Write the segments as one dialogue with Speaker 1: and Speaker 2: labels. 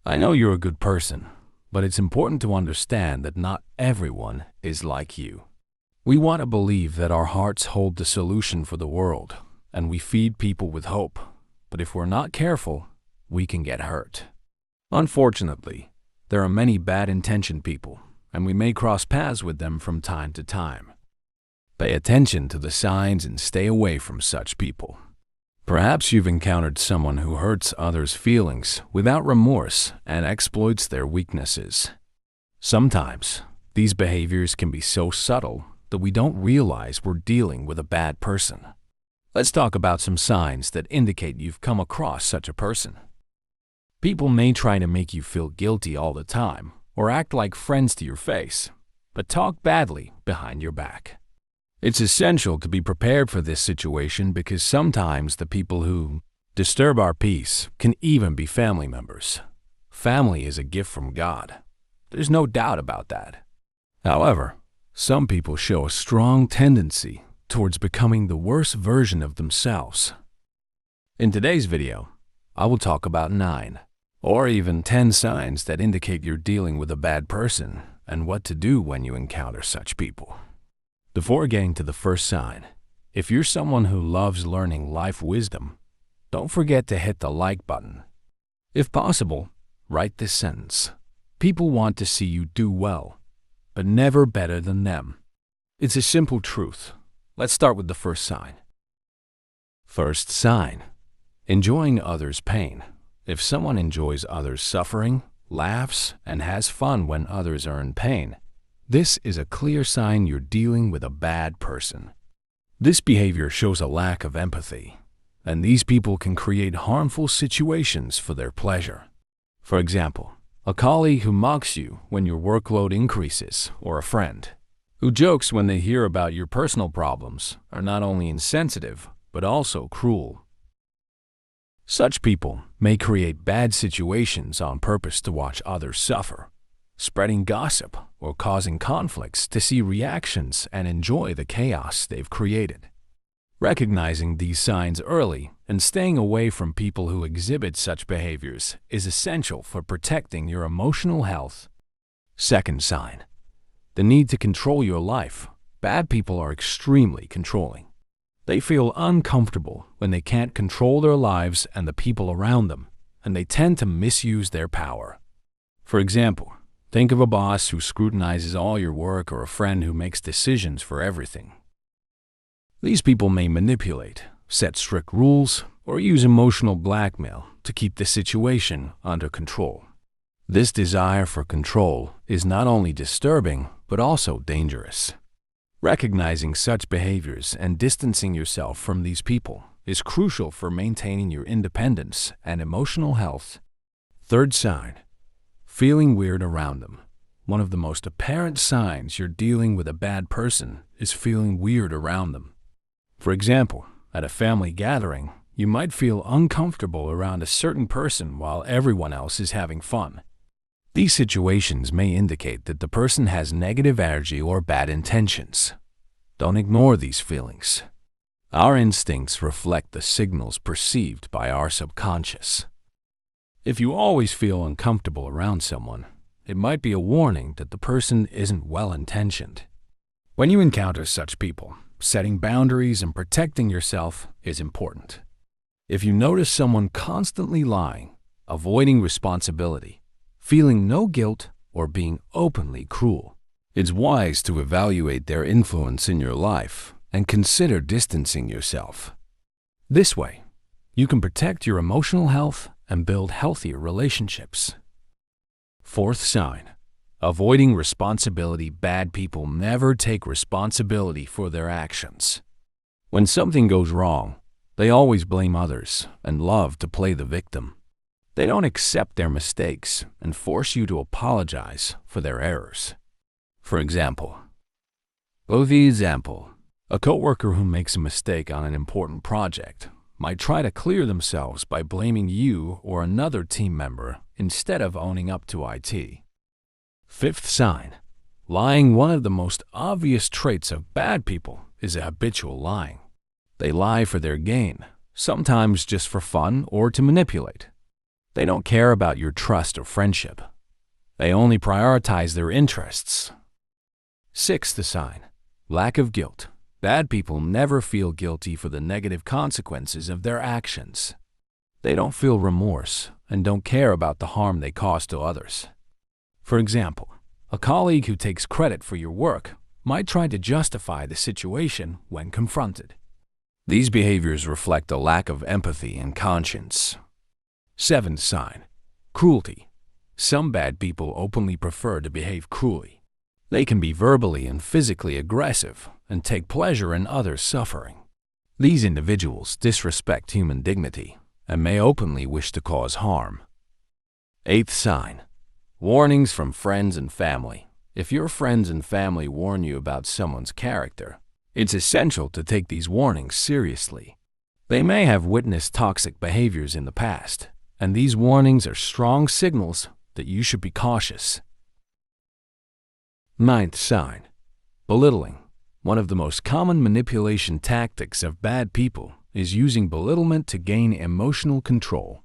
Speaker 1: I know you're a good person, but it's important to understand that not everyone is like you. We want to believe that our hearts hold the solution for the world, and we feed people with hope. But if we're not careful, we can get hurt. Unfortunately, there are many bad-intentioned people, and we may cross paths with them from time to time. Pay attention to the signs and stay away from such people. Perhaps you've encountered someone who hurts others' feelings without remorse and exploits their weaknesses. Sometimes, these behaviors can be so subtle that we don't realize we're dealing with a bad person. Let's talk about some signs that indicate you've come across such a person. People may try to make you feel guilty all the time or act like friends to your face, but talk badly behind your back. It's essential to be prepared for this situation because sometimes the people who disturb our peace can even be family members. Family is a gift from God. There's no doubt about that. However, some people show a strong tendency towards becoming the worst version of themselves. In today's video, I will talk about 9 or even 10 signs that indicate you're dealing with a bad person and what to do when you encounter such people. Before getting to the first sign, if you're someone who loves learning life wisdom, don't forget to hit the like button. If possible, write this sentence: people want to see you do well, but never better than them. It's a simple truth. Let's start with the first sign. First sign: enjoying others' pain. If someone enjoys others' suffering, laughs, and has fun when others are in pain, this is a clear sign you're dealing with a bad person. This behavior shows a lack of empathy, and these people can create harmful situations for their pleasure. For example, a colleague who mocks you when your workload increases, or a friend who jokes when they hear about your personal problems, are not only insensitive, but also cruel. Such people may create bad situations on purpose to watch others suffer, spreading gossip or causing conflicts to see reactions and enjoy the chaos they've created. Recognizing these signs early and staying away from people who exhibit such behaviors is essential for protecting your emotional health. Second sign: the need to control your life. Bad people are extremely controlling. They feel uncomfortable when they can't control their lives and the people around them, and they tend to misuse their power. For example, think of a boss who scrutinizes all your work or a friend who makes decisions for everything. These people may manipulate, set strict rules, or use emotional blackmail to keep the situation under control. This desire for control is not only disturbing, but also dangerous. Recognizing such behaviors and distancing yourself from these people is crucial for maintaining your independence and emotional health. Third sign: feeling weird around them. One of the most apparent signs you're dealing with a bad person is feeling weird around them. For example, at a family gathering, you might feel uncomfortable around a certain person while everyone else is having fun. These situations may indicate that the person has negative energy or bad intentions. Don't ignore these feelings. Our instincts reflect the signals perceived by our subconscious. If you always feel uncomfortable around someone, it might be a warning that the person isn't well-intentioned. When you encounter such people, setting boundaries and protecting yourself is important. If you notice someone constantly lying, avoiding responsibility, feeling no guilt, or being openly cruel, it's wise to evaluate their influence in your life and consider distancing yourself. This way, you can protect your emotional health and build healthier relationships. Fourth sign: avoiding responsibility. Bad people never take responsibility for their actions. When something goes wrong, they always blame others and love to play the victim. They don't accept their mistakes and force you to apologize for their errors. For example, a coworker who makes a mistake on an important project might try to clear themselves by blaming you or another team member instead of owning up to it. Fifth sign: lying. One of the most obvious traits of bad people is habitual lying. They lie for their gain, sometimes just for fun or to manipulate. They don't care about your trust or friendship. They only prioritize their interests. Sixth sign, lack of guilt. Bad people never feel guilty for the negative consequences of their actions. They don't feel remorse and don't care about the harm they cause to others. For example, a colleague who takes credit for your work might try to justify the situation when confronted. These behaviors reflect a lack of empathy and conscience. Seventh sign, cruelty. Some bad people openly prefer to behave cruelly. They can be verbally and physically aggressive and take pleasure in others' suffering. These individuals disrespect human dignity and may openly wish to cause harm. Eighth sign, warnings from friends and family. If your friends and family warn you about someone's character, it's essential to take these warnings seriously. They may have witnessed toxic behaviors in the past, and these warnings are strong signals that you should be cautious. Ninth sign, belittling. One of the most common manipulation tactics of bad people is using belittlement to gain emotional control.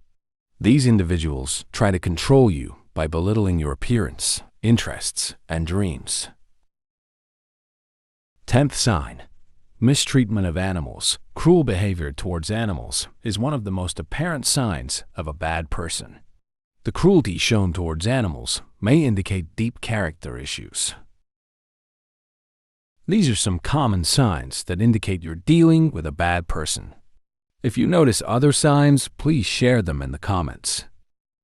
Speaker 1: These individuals try to control you by belittling your appearance, interests, and dreams. 10th sign, mistreatment of animals. Cruel behavior towards animals is one of the most apparent signs of a bad person. The cruelty shown towards animals may indicate deep character issues. These are some common signs that indicate you're dealing with a bad person. If you notice other signs, please share them in the comments.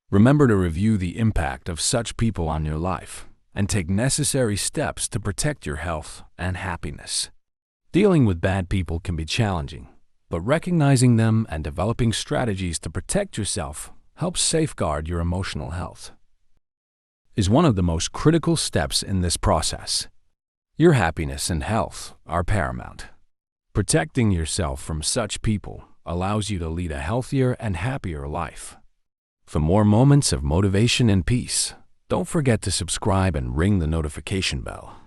Speaker 1: Remember to review the impact of such people on your life and take necessary steps to protect your health and happiness. Dealing with bad people can be challenging, but recognizing them and developing strategies to protect yourself helps safeguard your emotional health. Is one of the most critical steps in this process. Your happiness and health are paramount. Protecting yourself from such people allows you to lead a healthier and happier life. For more moments of motivation and peace, don't forget to subscribe and ring the notification bell.